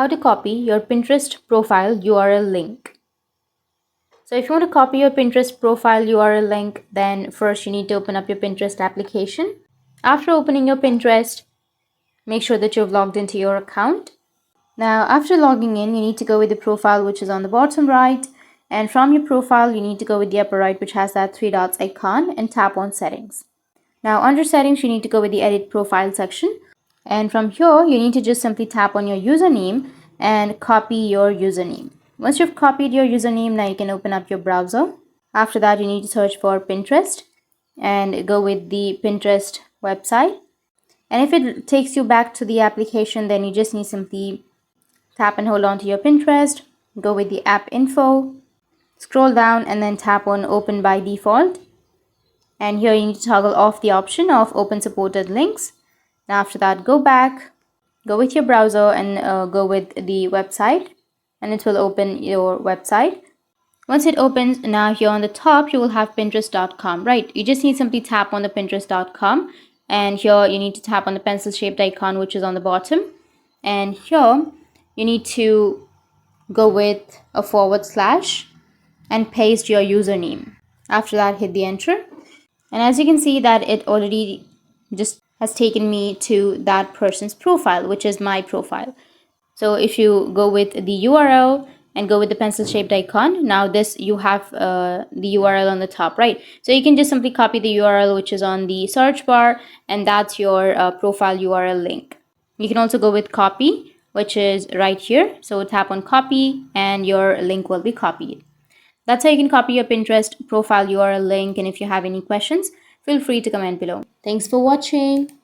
how to copy your Pinterest profile URL link. So if you want to copy your Pinterest profile URL link, then first you need to open up your Pinterest application. After opening your Pinterest, make sure that you've logged into your account. Now, after logging in, you need to go with the profile which is on the bottom right, and from your profile, you need to go with the upper right which has that three dots icon and tap on settings. Now, under settings, you need to go with the edit profile section, and from here, you need to just simply tap on your username and copy your username. Once you've copied your username, now you can open up your browser. After that, you need to search for Pinterest and go with the Pinterest website. And if it takes you back to the application, then you just need simply tap and hold on to your Pinterest, go with the app info, scroll down and then tap on open by default. And here you need to toggle off the option of open supported links. Now after that, go back, go with your browser and go with the website, and it will open your website. Once it opens, now here on the top, you will have pinterest.com, right? You just need to simply tap on the pinterest.com, and here you need to tap on the pencil shaped icon which is on the bottom, and here you need to go with a / and paste your username. After that, hit the enter, and as you can see that it already just has taken me to that person's profile, which is my profile. So if you go with the URL and go with the pencil shaped icon, now this you have the URL on the top, right? So you can just simply copy the URL which is on the search bar, and that's your profile URL link. You can also go with copy, which is right here. So tap on copy and your link will be copied. That's how you can copy your Pinterest profile URL link, and if you have any questions, feel free to comment below. Thanks for watching.